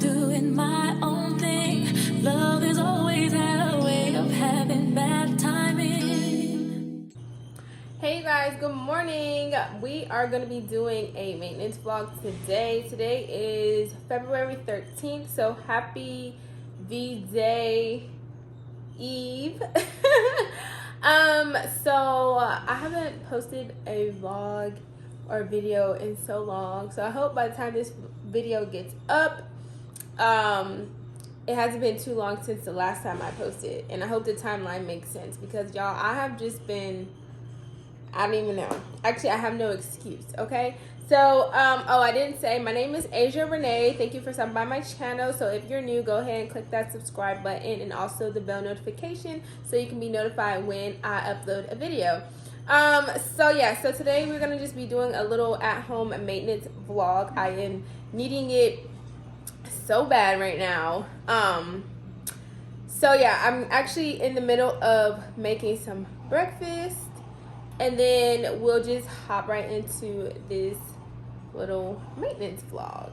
doing my own thing. Love has always had a way of having bad timing. Hey guys, good morning. We are going to be doing a maintenance vlog today. Today is February 13th, so happy V-Day Eve. So I haven't posted a vlog or video in so long, so I hope by the time this video gets up, it hasn't been too long since the last time I posted, and I hope the timeline makes sense, because y'all, I have just been, I don't even know. Actually, I have no excuse, okay? So, oh, I didn't say, my name is AZJA RENE. Thank you for stopping by my channel. So if you're new, go ahead and click that subscribe button and also the bell notification so you can be notified when I upload a video. So yeah, so today we're gonna just be doing a little at-home maintenance vlog. I am needing it so bad right now. So yeah, I'm actually in the middle of making some breakfast, and then we'll just hop right into this little maintenance vlog.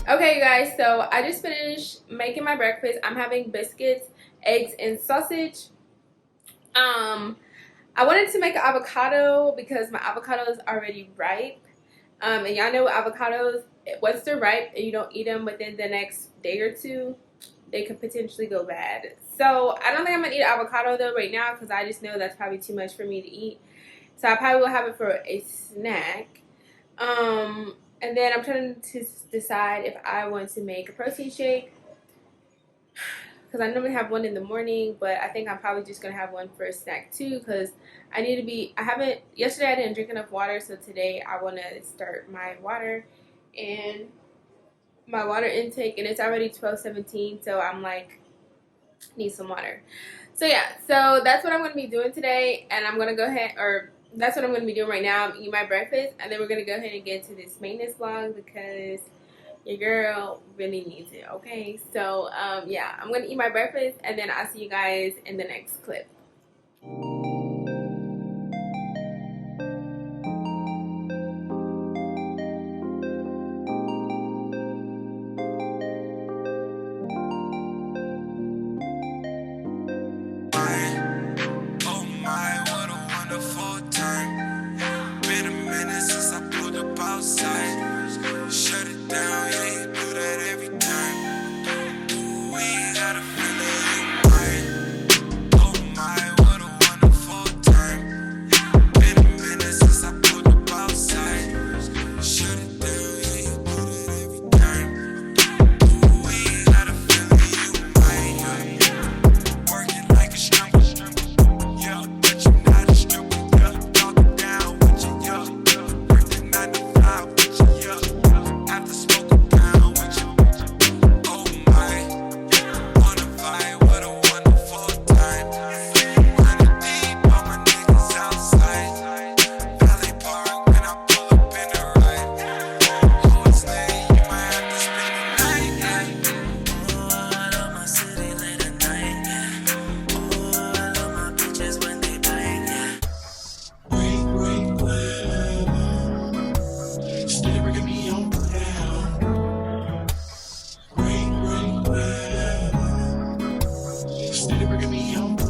Okay, you guys, so I just finished making my breakfast. I'm having biscuits, eggs, and sausage. I wanted to make an avocado because my avocado is already ripe. And y'all know avocados, once they're ripe and you don't eat them within the next day or two, they could potentially go bad. So I don't think I'm gonna eat an avocado though right now, because I just know that's probably too much for me to eat. So I probably will have it for a snack. And then I'm trying to decide if I want to make a protein shake, because I normally have one in the morning, but I think I'm probably just gonna have one for a snack too, because I need to be, yesterday I didn't drink enough water, so today I want to start my water and my water intake, and it's already 12:17, so I'm like, need some water. So yeah, so that's what I'm going to be doing today, and I'm going to go ahead, or that's what I'm going to be doing right now. I'm eating my breakfast, and then we're going to go ahead and get into this maintenance vlog, because your girl really needs it, okay? So yeah, I'm going to eat my breakfast, and then I'll see you guys in the next clip. Shut it down, yeah, you do that every time. Ooh, we gotta feel it, right? Oh my, what a wonderful time. Been a minute since I pulled up outside. Shut it down, yeah, you do that every time. Ooh, we gotta feel it, you right? Working like a stripper, yeah, but you're not a stripper, yeah. Talk it down with you, yeah. Work the 9 to 5 with you, yeah. After smoke a pound with you, oh my, wanna vibe, what a wonderful time. Running deep, all my niggas outside. Valley Park when I pull up in the ride. Oh, it's late, you might have to spend the night. Oh, I love my city late at night. Oh, I love my bitches when they bite. Great weather, steady bringing me on down. Great weather, steady bringing me on down.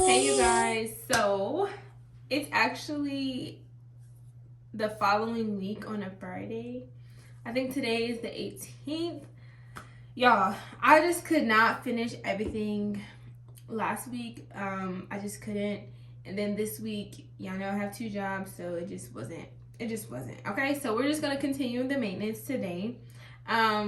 Hey you guys, so it's actually the following week on a Friday. I think today is the 18th. Y'all, I just could not finish everything last week. I just couldn't. And then this week, y'all know I have 2 jobs, so it just wasn't it just wasn't. Okay, so we're just gonna continue the maintenance today. Hold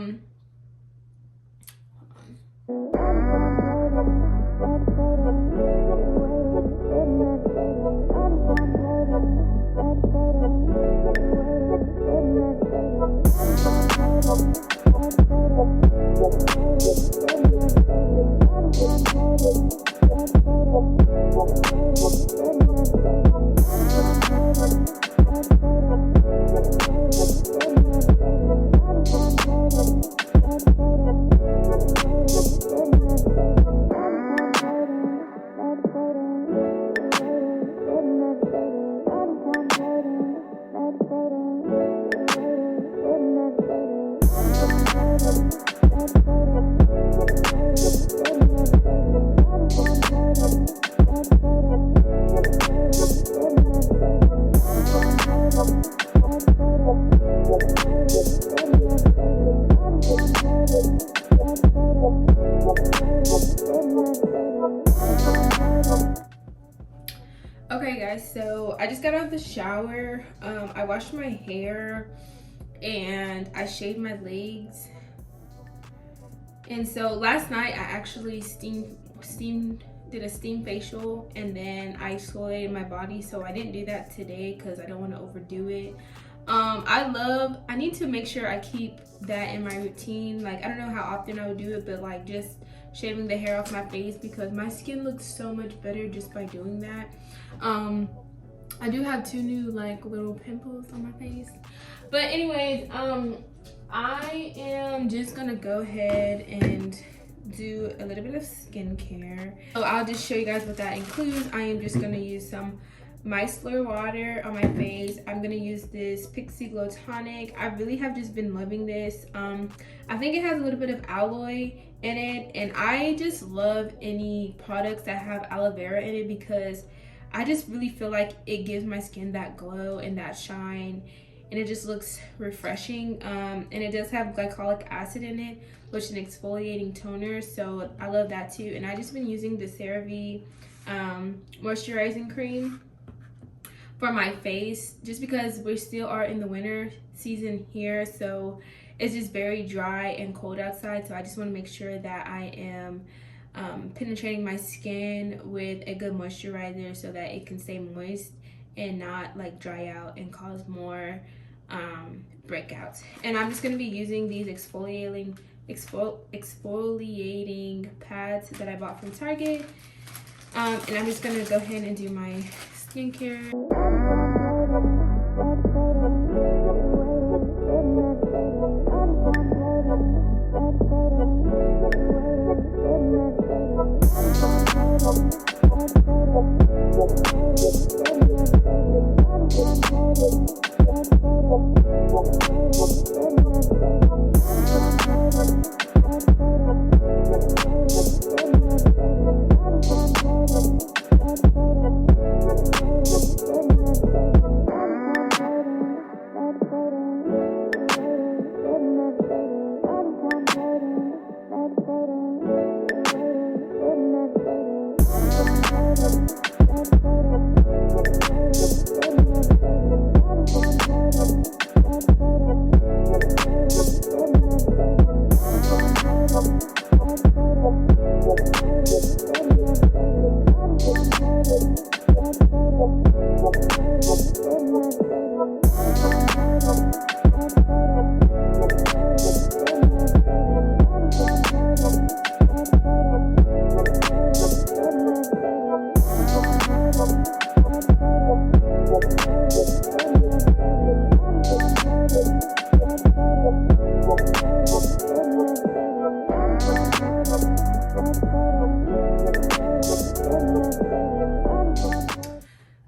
Okay guys, so I just got out of the shower. I washed my hair and I shaved my legs. And so last night I actually did a steam facial, and then I exfoliated my body. So I didn't do that today because I don't want to overdo it. I need to make sure I keep that in my routine. Like, I don't know how often I would do it, but like just shaving the hair off my face, because my skin looks so much better just by doing that. I do have 2 new like little pimples on my face, but anyways, I am just gonna go ahead and do a little bit of skincare. So I'll just show you guys what that includes. I am just gonna use some micellar water on my face. I'm gonna use this Pixie Glow Tonic. I really have just been loving this. I think it has a little bit of aloe in it, and I just love any products that have aloe vera in it because I just really feel like it gives my skin that glow and that shine, and it just looks refreshing. And it does have glycolic acid in it, which is an exfoliating toner, so I love that too. And I just been using the CeraVe moisturizing cream for my face, just because we still are in the winter season here, so it's just very dry and cold outside. So I just want to make sure that I am penetrating my skin with a good moisturizer so that it can stay moist and not like dry out and cause more breakouts. And I'm just going to be using these exfoliating pads that I bought from Target, and I'm just going to go ahead and do my skincare.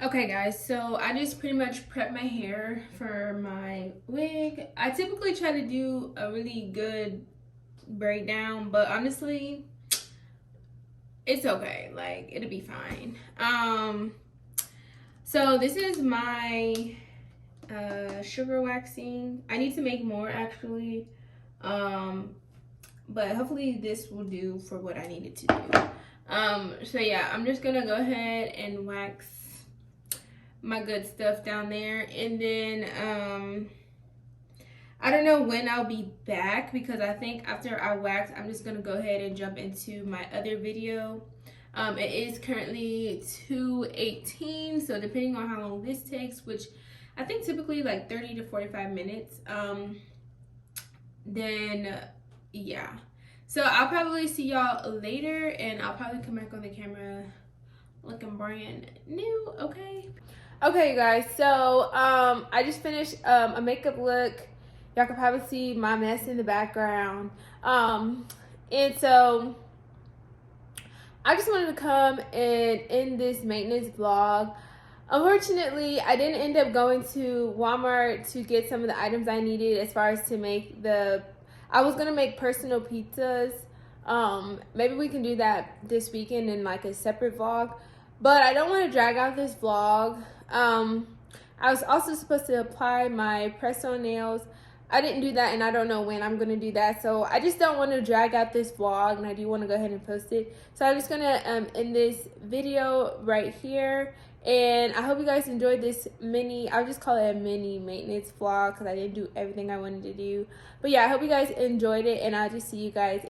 Okay guys, so I just pretty much prep my hair for my wig. I typically try to do a really good braid down, but honestly it's okay, like it'll be fine. So this is my sugar waxing. I need to make more actually, but hopefully this will do for what I needed to do. So yeah, I'm just gonna go ahead and wax my good stuff down there. And then I don't know when I'll be back, because I think after I wax, I'm just gonna go ahead and jump into my other video. It is currently 2:18, so depending on how long this takes, which I think typically like 30 to 45 minutes, then yeah. So I'll probably see y'all later, and I'll probably come back on the camera looking brand new, okay? Okay, guys, so I just finished a makeup look. Y'all can probably see my mess in the background. And so I just wanted to come and end this maintenance vlog. Unfortunately, I didn't end up going to Walmart to get some of the items I needed as far as to make I was gonna make personal pizzas. Maybe we can do that this weekend in like a separate vlog, but I don't want to drag out this vlog. I was also supposed to apply my press-on nails. I didn't do that, and I don't know when I'm gonna do that, so I just don't want to drag out this vlog, and I do want to go ahead and post it. So I'm just gonna end this video right here, and I hope you guys enjoyed this mini, I'll just call it a mini maintenance vlog because I didn't do everything I wanted to do. But yeah, I hope you guys enjoyed it, and I'll just see you guys.